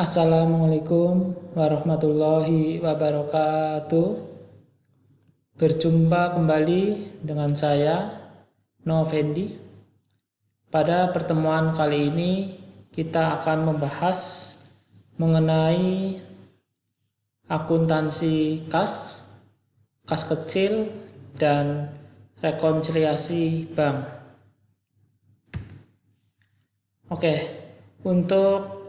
Assalamualaikum warahmatullahi wabarakatuh. Berjumpa kembali dengan saya, Novendi. Pada pertemuan kali ini kita akan membahas mengenai akuntansi kas, kas kecil, dan rekonsiliasi bank. Oke, untuk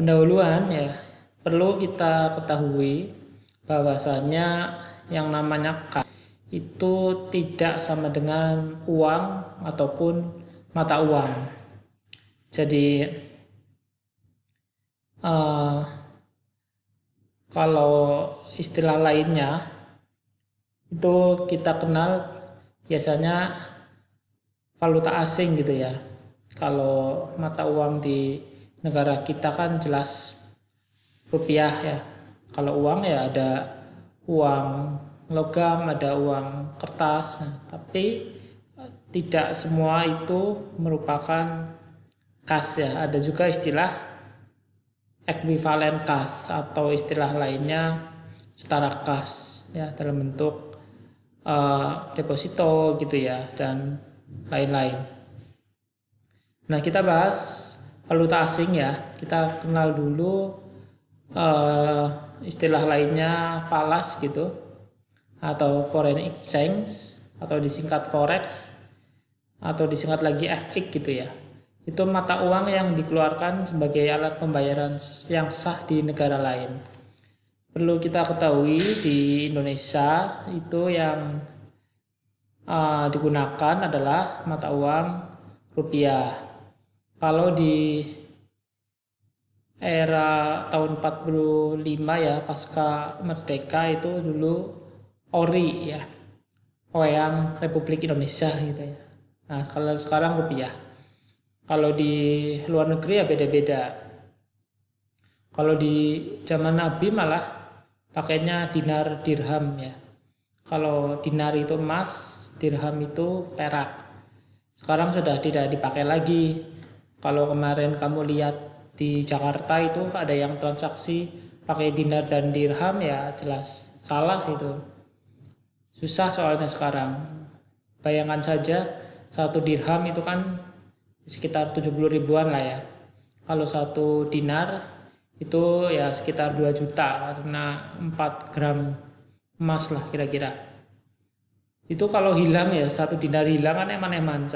pendahuluan ya, perlu kita ketahui bahwasanya yang namanya kas itu tidak sama dengan uang ataupun mata uang. Jadi kalau istilah lainnya itu kita kenal biasanya valuta asing gitu ya. Kalau mata uang di negara kita kan jelas rupiah ya. Kalau uang ya ada uang logam, ada uang kertas. Tapi tidak semua itu merupakan kas ya. Ada juga istilah ekuivalen kas atau istilah lainnya setara kas ya, dalam bentuk deposito gitu ya, dan lain-lain. Nah, kita bahas valuta asing ya. Kita kenal dulu istilah lainnya falas gitu, atau foreign exchange, atau disingkat forex, atau disingkat lagi FX gitu ya. Itu mata uang yang dikeluarkan sebagai alat pembayaran yang sah di negara lain. Perlu kita ketahui di Indonesia itu yang digunakan adalah mata uang rupiah. Kalau di era tahun 45 ya, pasca merdeka, itu dulu ori ya, Wayang Republik Indonesia gitu ya. Nah, kalau sekarang rupiah. Kalau di luar negeri ya beda-beda. Kalau di zaman Nabi malah pakainya dinar dirham ya. Kalau dinar itu emas, dirham itu perak. Sekarang sudah tidak dipakai lagi. Kalau kemarin kamu lihat di Jakarta itu ada yang transaksi pakai dinar dan dirham, ya jelas salah itu. Susah soalnya sekarang. Bayangkan saja satu dirham itu kan sekitar 70 ribuan lah ya. Kalau satu dinar itu ya sekitar 2 juta karena 4 gram emas lah kira-kira. Itu kalau hilang ya, satu dinar hilang kan eman-eman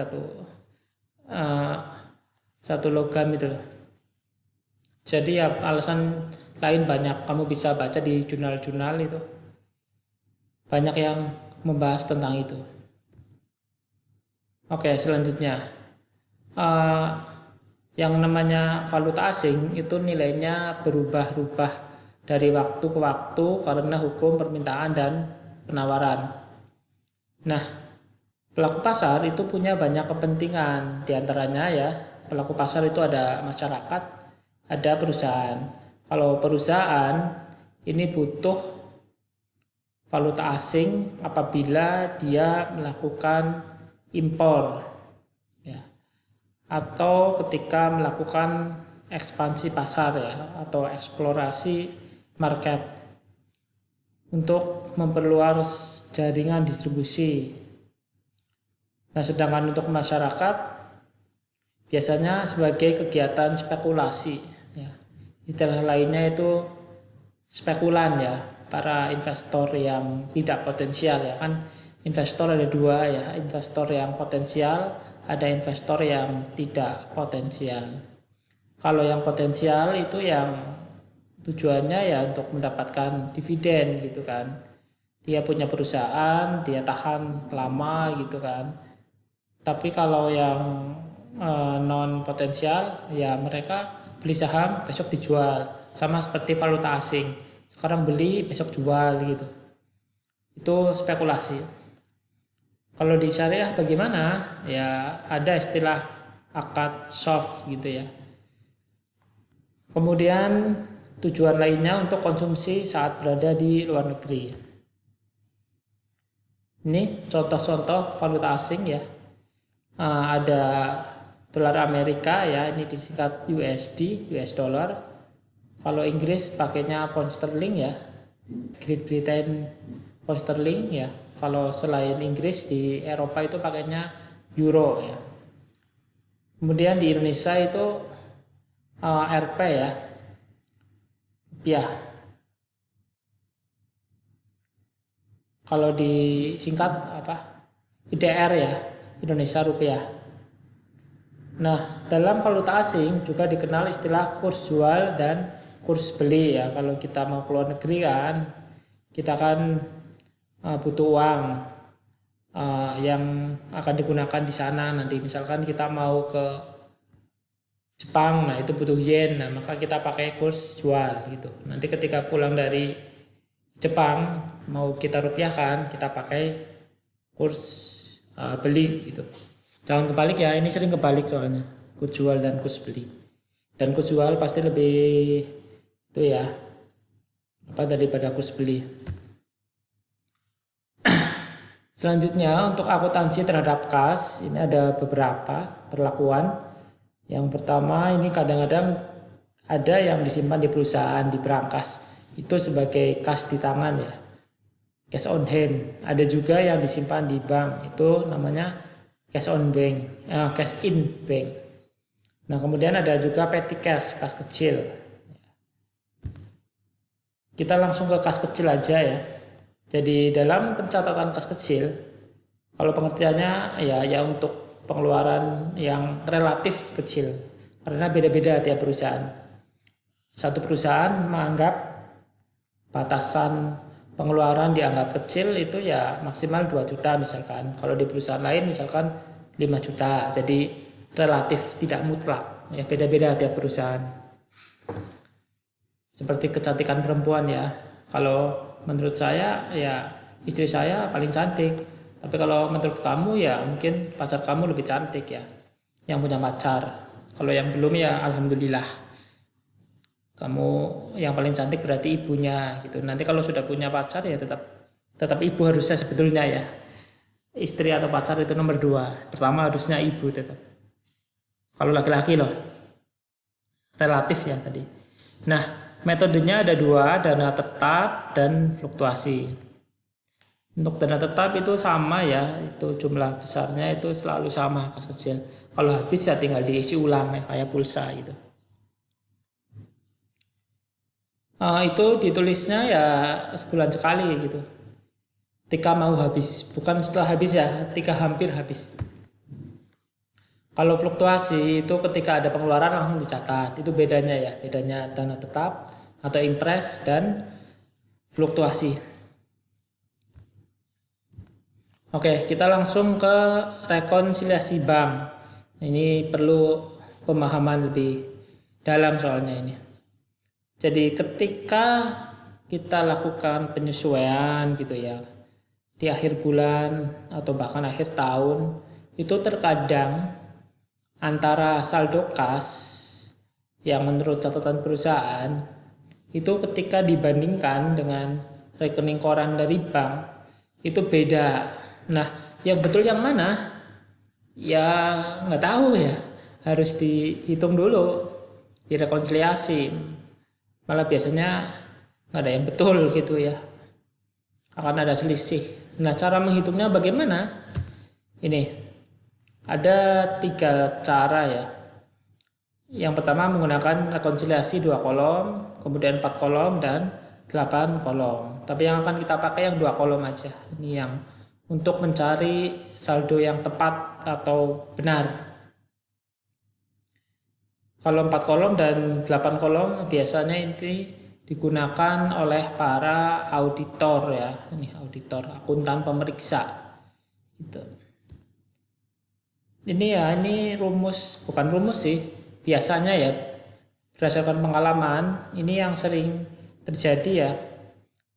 satu logam itu. Jadi ya alasan lain banyak, kamu bisa baca di jurnal-jurnal itu. Banyak yang membahas tentang itu. Oke, selanjutnya. Yang namanya valuta asing itu nilainya berubah-ubah dari waktu ke waktu karena hukum permintaan dan penawaran. Nah, pelaku pasar itu punya banyak kepentingan, diantaranya ya, pelaku pasar itu ada masyarakat, ada perusahaan. Kalau perusahaan ini butuh valuta asing apabila dia melakukan impor ya, atau ketika melakukan ekspansi pasar ya, atau eksplorasi market untuk memperluas jaringan distribusi. Nah, sedangkan untuk masyarakat biasanya sebagai kegiatan spekulasi ya. Istilah lainnya itu spekulan ya, para investor yang tidak potensial ya kan. Investor ada dua ya, investor yang potensial, ada investor yang tidak potensial. Kalau yang potensial itu yang tujuannya ya untuk mendapatkan dividen gitu kan. Dia punya perusahaan, dia tahan lama gitu kan. Tapi kalau yang non potensial ya mereka beli saham besok dijual, sama seperti valuta asing, sekarang beli besok jual gitu. Itu spekulasi. Kalau di syariah bagaimana? Ya ada istilah akad soft gitu ya. Kemudian tujuan lainnya untuk konsumsi saat berada di luar negeri. Ini contoh-contoh valuta asing ya. Ada dolar Amerika ya, ini disingkat USD, US dollar. Kalau Inggris pakainya pound sterling ya, Great Britain pound sterling ya. Kalau selain Inggris di Eropa itu pakainya euro ya. Kemudian di Indonesia itu Rp ya, rupiah. Kalau disingkat apa? IDR ya, Indonesia rupiah. Nah, dalam valuta asing juga dikenal istilah kurs jual dan kurs beli ya. Kalau kita mau keluar negeri kan, kita kan butuh uang yang akan digunakan di sana. Nanti misalkan kita mau ke Jepang, nah itu butuh yen, nah maka kita pakai kurs jual gitu. Nanti ketika pulang dari Jepang mau kita rupiahkan, kita pakai kurs beli gitu. Jangan kebalik ya, ini sering kebalik soalnya, kurs jual dan kurs beli. Dan kurs jual pasti lebih itu ya, daripada kurs beli. Selanjutnya untuk akuntansi terhadap kas, ini ada beberapa perlakuan. Yang pertama ini kadang-kadang ada yang disimpan di perusahaan, di brankas, itu sebagai kas di tangan ya, cash on hand. Ada juga yang disimpan di bank, itu namanya cash on bank, cash in bank. Nah kemudian ada juga petty cash, kas kecil. Kita langsung ke kas kecil aja ya. Jadi dalam pencatatan kas kecil, kalau pengertiannya ya untuk pengeluaran yang relatif kecil, karena beda-beda tiap perusahaan. Satu perusahaan menganggap batasan pengeluaran dianggap kecil itu ya maksimal 2 juta misalkan. Kalau di perusahaan lain misalkan 5 juta. Jadi relatif tidak mutlak. Ya beda-beda tiap perusahaan. Seperti kecantikan perempuan ya. Kalau menurut saya ya istri saya paling cantik. Tapi kalau menurut kamu ya mungkin pacar kamu lebih cantik ya. Yang punya pacar. Kalau yang belum ya alhamdulillah. Kamu yang paling cantik berarti ibunya gitu. Nanti kalau sudah punya pacar ya tetap ibu harusnya sebetulnya ya. Istri atau pacar itu nomor 2. Pertama harusnya ibu tetap. Kalau laki-laki loh. Relatif ya tadi. Nah, metodenya ada 2, dana tetap dan fluktuasi. Untuk dana tetap itu sama ya, itu jumlah besarnya itu selalu sama kas kecil. Kalau habis ya tinggal diisi ulang ya, kayak pulsa gitu. Itu ditulisnya ya sebulan sekali gitu. Ketika mau habis, bukan setelah habis ya, ketika hampir habis. Kalau fluktuasi itu ketika ada pengeluaran langsung dicatat, itu bedanya ya, bedanya dana tetap atau impres dan fluktuasi. Oke, kita langsung ke rekonsiliasi bank. Ini perlu pemahaman lebih dalam soalnya ini. Jadi ketika kita lakukan penyesuaian gitu ya, di akhir bulan atau bahkan akhir tahun, itu terkadang antara saldo kas yang menurut catatan perusahaan itu ketika dibandingkan dengan rekening koran dari bank itu beda. Nah, yang betul yang mana? Ya nggak tahu ya, harus dihitung dulu, direkonsiliasi. Malah biasanya nggak ada yang betul gitu ya, akan ada selisih. Nah cara menghitungnya bagaimana? Ini ada 3 cara ya. Yang pertama menggunakan rekonsiliasi 2 kolom, kemudian 4 kolom dan 8 kolom. Tapi yang akan kita pakai yang 2 kolom aja. Ini yang untuk mencari saldo yang tepat atau benar. Kalau 4 kolom dan 8 kolom biasanya ini digunakan oleh para auditor ya. Ini auditor, akuntan pemeriksa. Gitu. Ini rumus, bukan rumus sih. Biasanya ya berdasarkan pengalaman, ini yang sering terjadi ya.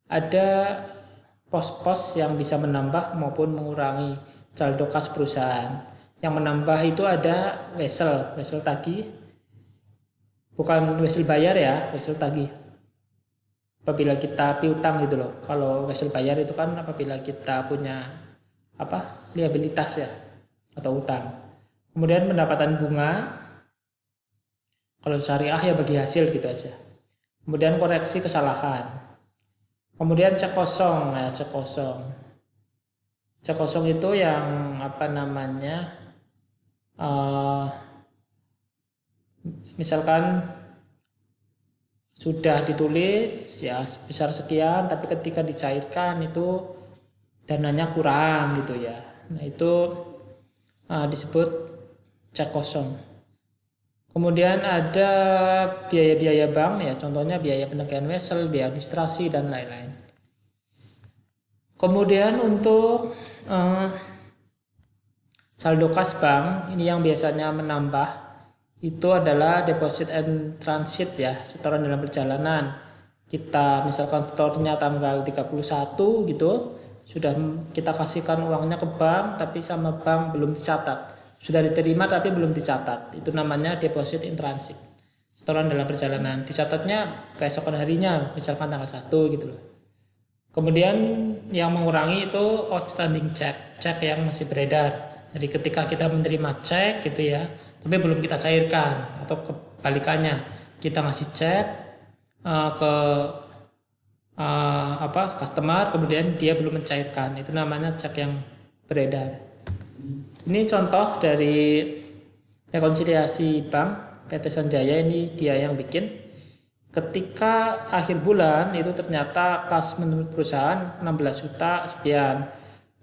Ada pos-pos yang bisa menambah maupun mengurangi saldo kas perusahaan. Yang menambah itu ada wesel tagih. Bukan wesel bayar ya, wesel tagih. Apabila kita piutang gitu loh. Kalau wesel bayar itu kan apabila kita punya liabilitas ya atau utang. Kemudian pendapatan bunga, kalau syariah ya bagi hasil gitu aja. Kemudian koreksi kesalahan. Kemudian cek kosong. Nah, cek kosong. Cek kosong itu yang apa namanya? Misalkan sudah ditulis ya sebesar sekian, tapi ketika dicairkan itu dananya kurang gitu ya. Nah itu disebut cek kosong. Kemudian ada biaya-biaya bank ya, contohnya biaya penagihan wesel, biaya administrasi dan lain-lain. Kemudian untuk saldo kas bank ini yang biasanya menambah itu adalah deposit and transit ya, setoran dalam perjalanan. Kita misalkan setornya tanggal 31 gitu, sudah kita kasihkan uangnya ke bank tapi sama bank belum dicatat. Sudah diterima tapi belum dicatat. Itu namanya deposit in transit. Setoran dalam perjalanan. Dicatatnya keesokan harinya, misalkan tanggal 1 gitu loh. Kemudian yang mengurangi itu outstanding check, cek yang masih beredar. Jadi ketika kita menerima cek gitu ya, tapi belum kita cairkan atau kebalikannya, kita ngasih cek ke customer, kemudian dia belum mencairkan, itu namanya cek yang beredar. Ini contoh dari rekonsiliasi bank PT Sanjaya, ini dia yang bikin. Ketika akhir bulan itu ternyata kas menurut perusahaan 16 juta sekian,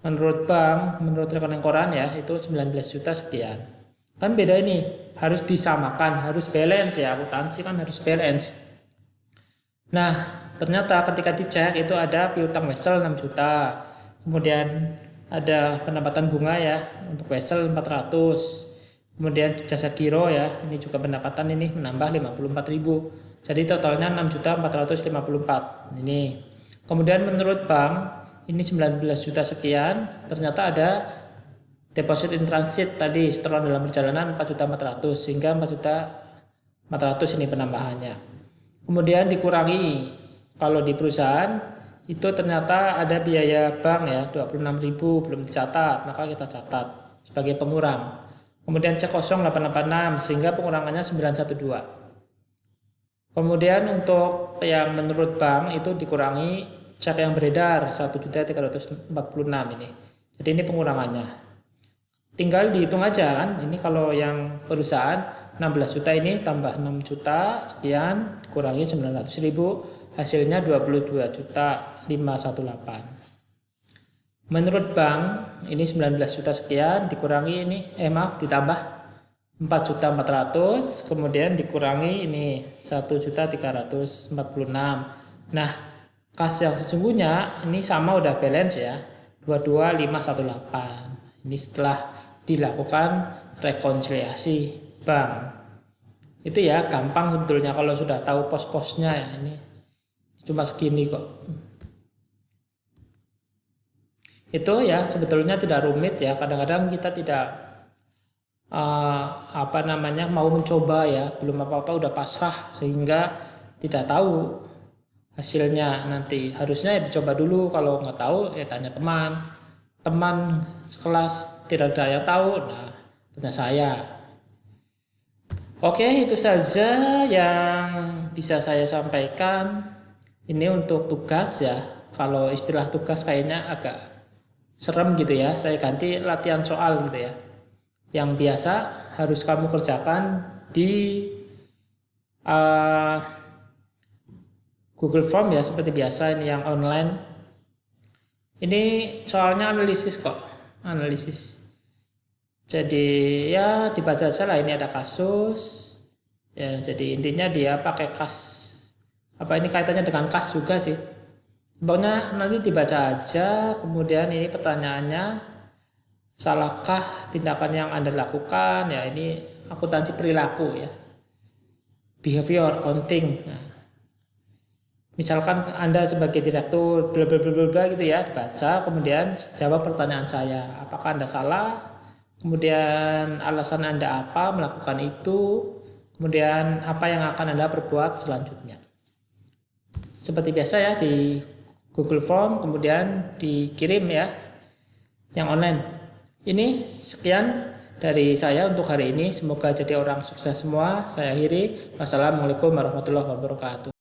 menurut bank, menurut rekening koran ya itu 19 juta sekian. Kan beda ini, harus disamakan, harus balance ya, akuntansi kan harus balance. Nah ternyata ketika dicek itu ada piutang wesel 6 juta, kemudian ada pendapatan bunga ya untuk wesel 400, kemudian jasa giro ya ini juga pendapatan ini menambah 54.000, jadi totalnya 6.454 ini. Kemudian menurut bank ini 19 juta sekian, ternyata ada deposit in transit tadi setoran dalam perjalanan 4.400 sehingga 4.400 ini penambahannya. Kemudian dikurangi kalau di perusahaan itu ternyata ada biaya bank ya 26.000 belum dicatat, maka kita catat sebagai pengurang. Kemudian cek kosong 886 sehingga pengurangannya 912. Kemudian untuk yang menurut bank itu dikurangi cek yang beredar 1.346 ini. Jadi ini pengurangannya. Tinggal dihitung aja kan, ini kalau yang perusahaan 16 juta ini tambah 6 juta sekian kurangi 900.000, hasilnya 22.518. Menurut bank ini 19 juta sekian dikurangi ini ditambah 4.400, kemudian dikurangi ini 1.346. Nah kas yang sesungguhnya ini sama udah balance ya 22.518. Ini setelah dilakukan rekonsiliasi bank. Itu ya gampang sebetulnya kalau sudah tahu pos-posnya ya, ini cuma segini kok. Itu ya sebetulnya tidak rumit ya, kadang-kadang kita tidak mau mencoba ya, belum apa-apa udah pasrah sehingga tidak tahu hasilnya nanti. Harusnya ya dicoba dulu, kalau nggak tahu ya tanya teman sekelas, tidak ada yang tahu, nah tanya saya. Oke, itu saja yang bisa saya sampaikan. Ini untuk tugas ya. Kalau istilah tugas kayaknya agak serem gitu ya, saya ganti latihan soal gitu ya. Yang biasa harus kamu kerjakan di Google Form ya, seperti biasa ini yang online. Ini soalnya analisis kok, analisis. Jadi ya dibaca aja lah, ini ada kasus. Ya, jadi intinya dia pakai kas. Ini kaitannya dengan kas juga sih. Pokoknya nanti dibaca aja, kemudian ini pertanyaannya, salahkah tindakan yang Anda lakukan? Ya ini akuntansi perilaku ya. Behavior accounting. Nah, misalkan Anda sebagai direktur bla bla bla bla gitu ya, dibaca kemudian jawab pertanyaan saya. Apakah Anda salah? Kemudian alasan Anda apa melakukan itu? Kemudian apa yang akan Anda perbuat selanjutnya? Seperti biasa ya di Google Form, kemudian dikirim ya yang online. Ini sekian dari saya untuk hari ini. Semoga jadi orang sukses semua. Saya akhiri. Wassalamualaikum warahmatullahi wabarakatuh.